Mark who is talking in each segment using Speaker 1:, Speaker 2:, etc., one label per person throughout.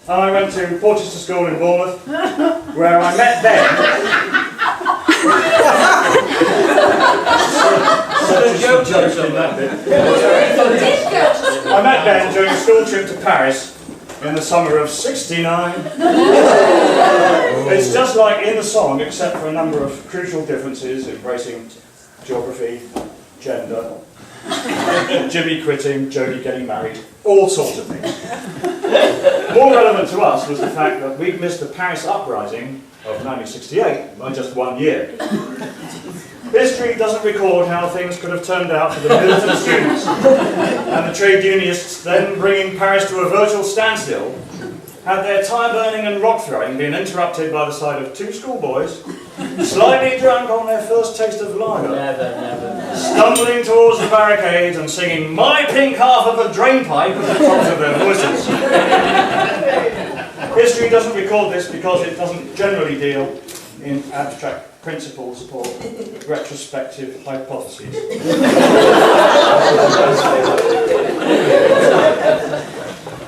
Speaker 1: and I went to Porchester School in Bournemouth, where I met Ben. I met Ben during a school trip to Paris in the summer of '69. It's just like in the song, except for a number of crucial differences, embracing geography, gender, Jimmy quitting, Jodie getting married, all sorts of things. More relevant to us was the fact that we'd missed the Paris uprising of 1968 by just 1 year. History doesn't record how things could have turned out for the militant students and the trade unionists then bringing Paris to a virtual standstill had their tire-burning and rock-throwing been interrupted by the sight of two schoolboys, slightly drunk on their first taste of lager, stumbling towards the barricades and singing "My Pink Half of a Drainpipe" at the tops of their voices. History doesn't record this because it doesn't generally deal in abstract principles or retrospective hypotheses.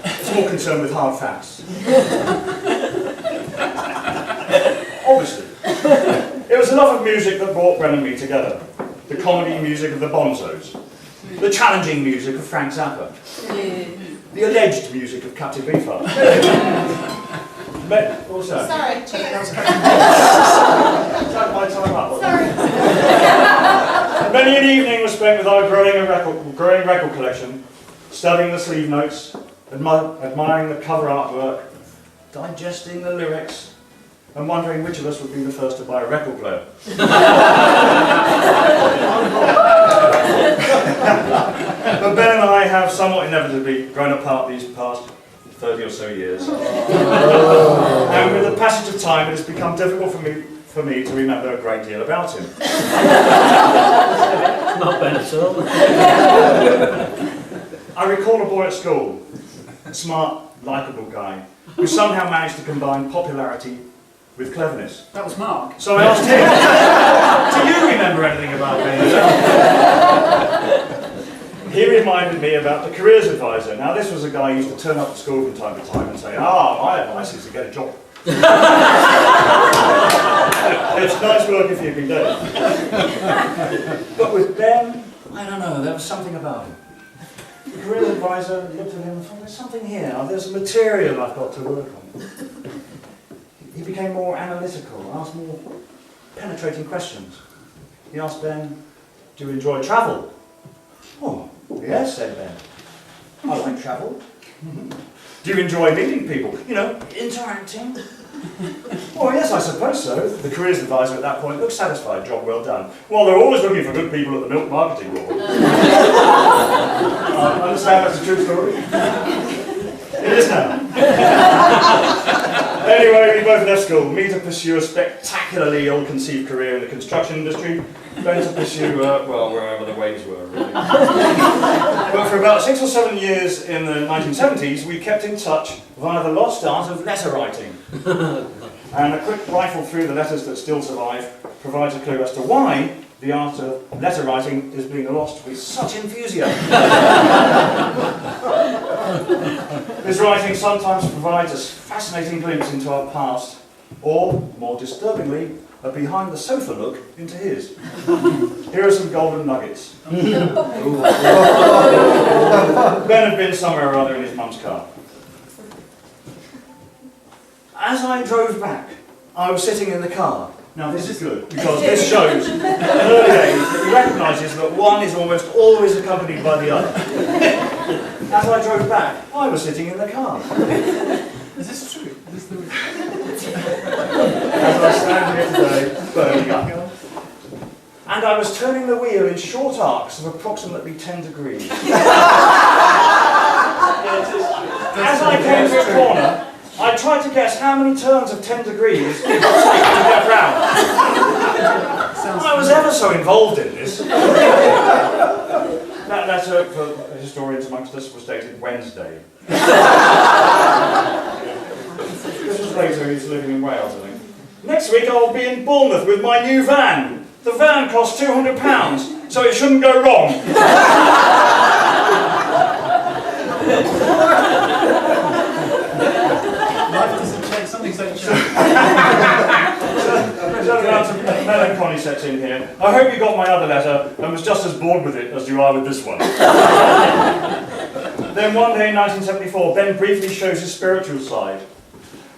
Speaker 1: It's more concerned with hard facts. Obviously, it was the love of music that brought Bren and me together. The comedy music of the Bonzos, the challenging music of Frank Zappa, the alleged music of Captain Beefheart. What's that?
Speaker 2: Sorry, cheers.
Speaker 1: Is that my time up?
Speaker 2: Sorry.
Speaker 1: Many an evening was spent with our growing record collection, studying the sleeve notes, admiring the cover artwork, digesting the lyrics, and wondering which of us would be the first to buy a record player. But Ben and I have somewhat inevitably grown apart these past 30 or so years. And with the passage of time, it has become difficult for me to remember a great deal about him.
Speaker 3: Not Ben at all.
Speaker 1: I recall a boy at school, a smart, likeable guy, who somehow managed to combine popularity with cleverness.
Speaker 4: That was Mark.
Speaker 1: So I asked him, do you remember anything about Ben? He reminded me about the careers advisor. Now this was a guy who used to turn up at school from time to time and say, my advice is to get a job. It's nice work if you can do it. But with Ben, I don't know, there was something about him. The careers advisor looked at him and thought, there's something here, there's material I've got to work on. He became more analytical, asked more penetrating questions. He asked Ben, do you enjoy travel? Oh, yes, said Ben. I like travel. Do you enjoy meeting people? Interacting? Oh, yes, I suppose so. The careers advisor at that point looked satisfied, job well done. Well, they're always looking for good people at the milk marketing board. I understand that's a true story. It is now. Anyway, we both left school, me to pursue a spectacularly ill-conceived career in the construction industry, Ben to pursue, wherever the waves were, really. But for about 6 or 7 years in the 1970s, we kept in touch via the lost art of letter writing. And a quick rifle through the letters that still survive provides a clue as to why the art of letter writing is being lost with such enthusiasm. This writing sometimes provides us fascinating glimpse into our past, or, more disturbingly, a behind-the-sofa look into his. Here are some golden nuggets. Ben had been somewhere or other in his mum's car. As I drove back, I was sitting in the car. Now this is good, because this shows at an early age that he recognises that one is almost always accompanied by the other. As I drove back, I was sitting in the car.
Speaker 4: Is this true? Is this the...
Speaker 1: As I stand here today, burning up. And I was turning the wheel in short arcs of approximately 10 degrees. As I came to a corner, I tried to guess how many turns of 10 degrees it would take to get round. I was ever so involved in this. That letter, for historians amongst us, was dated Wednesday. This was later, he's living in Wales, I think. Next week I'll be in Bournemouth with my new van. The van costs £200, so it shouldn't go wrong. sets in here. I hope you got my other letter and was just as bored with it as you are with this one. Then one day in 1974, Ben briefly shows his spiritual side.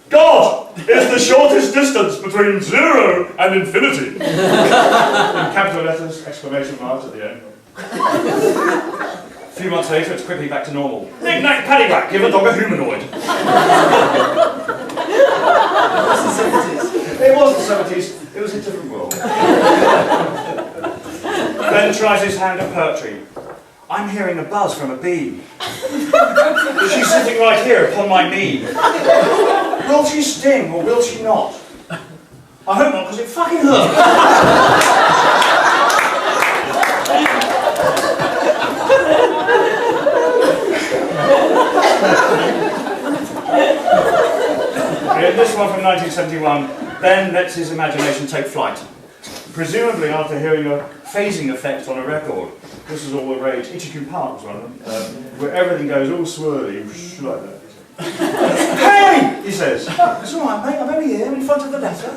Speaker 1: God is the shortest distance between 0 and infinity. In capital letters, exclamation marks at the end. A few months later, it's quickly back to normal. Knick-knack, paddywhack, give a dog a humanoid. It was the 70s. It was a different world. Ben tries his hand at poetry. I'm hearing a buzz from a bee. She's sitting right here upon my knee. Will she sting or will she not? I hope not, because it fucking hurts. In this one from 1971, Ben lets his imagination take flight. Presumably after hearing a phasing effect on a record. This is all the rage. Ichiku Park was one of them, where everything goes all swirly, like that. Hey! He says. It's all right, mate. I'm only here in front of the letter.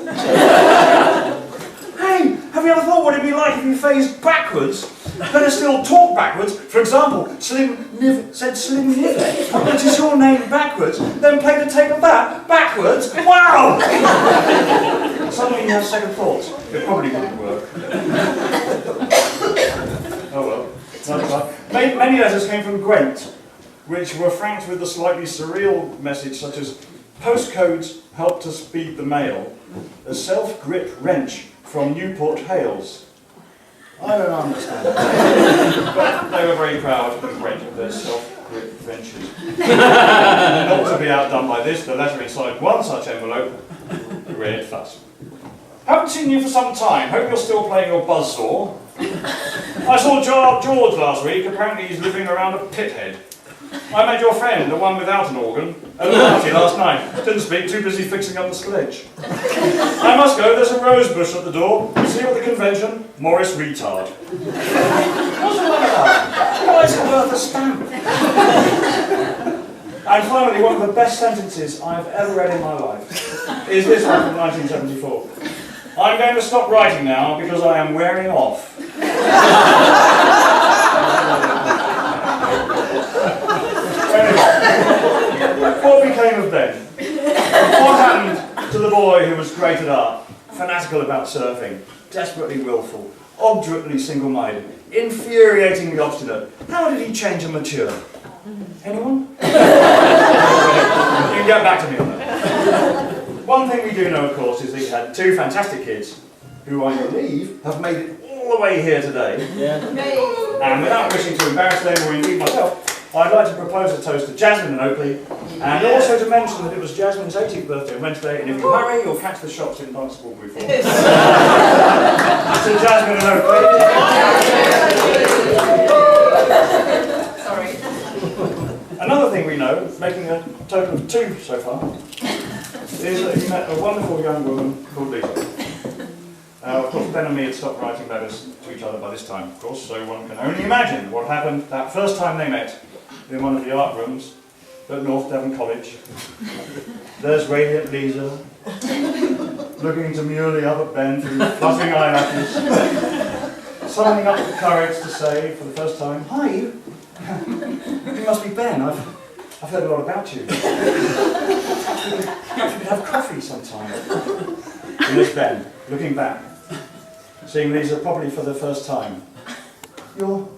Speaker 1: Hey! Have you ever thought what it'd be like if you phased backwards? Better still talk backwards. For example, Slim Niv said Slim Nivet, which is your name backwards, then play the tape of that backwards. Wow! Suddenly you have second thoughts. It probably wouldn't work. Oh well. Many letters came from Gwent, which were franked with a slightly surreal message such as postcodes help to speed the mail, a self-grip wrench from Newport Hales. I don't understand that. But they were very proud of Gwent of their self-grip wrenches. Not to be outdone by this, the letter inside one such envelope read thus. Haven't seen you for some time. Hope you're still playing your buzzsaw. I saw George last week. Apparently he's living around a pithead. I met your friend, the one without an organ, at a party last night. Didn't speak, too busy fixing up the sledge. I must go, there's a rose bush at the door. See you at the convention? Morris Retard. What's all that about? Why is it worth a stamp? And finally, one of the best sentences I've ever read in my life is this one from 1974. I'm going to stop writing now because I am wearing off. Anyway, what became of Ben? What happened to the boy who was great at art, fanatical about surfing, desperately willful, obdurately single-minded, infuriatingly obstinate? How did he change and mature? Anyone? You can get back to me on that. One thing we do know, of course, is that he had two fantastic kids, who I believe have made it all the way here today. Yeah. And without wishing to embarrass them or indeed myself, I'd like to propose a toast to Jasmine and Oakley, and also to mention that it was Jasmine's 80th birthday on Wednesday, and if you hurry, you'll catch the shops in Barnstable before. To Jasmine and Oakley.
Speaker 2: Sorry.
Speaker 1: Another thing we know, making a total of 2 so far, is that he met a wonderful young woman called Liza. Of course, Ben and me had stopped writing letters to each other by this time, of course, so one can only imagine what happened that first time they met in one of the art rooms at North Devon College. There's radiant Liza, looking demurely up at Ben through fluttering eyelashes, summoning up the courage to say, for the first time, "Hi, you must be Ben. I've heard a lot about you. Perhaps we could have coffee sometime." And there's Ben, looking back, seeing Liza probably for the first time. You're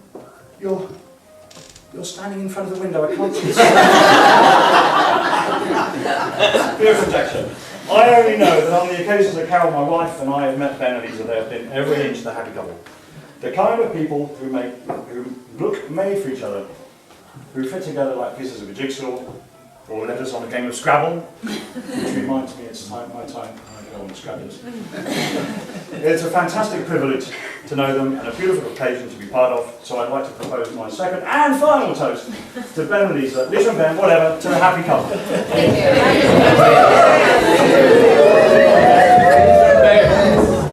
Speaker 1: standing in front of the window, I can't see. Pure conjecture. I only know that on the occasions that Carol, my wife, and I have met Ben and Liza, they have been every inch the happy couple. The kind of people who look made for each other, who fit together like pieces of a jigsaw, or letters on a game of Scrabble, which reminds me it's my time to go on the Scrabblers. It's a fantastic privilege to know them and a beautiful occasion to be part of, so I'd like to propose my second and final toast to Ben and Liza and Ben, whatever, to the happy couple.
Speaker 2: Thank you.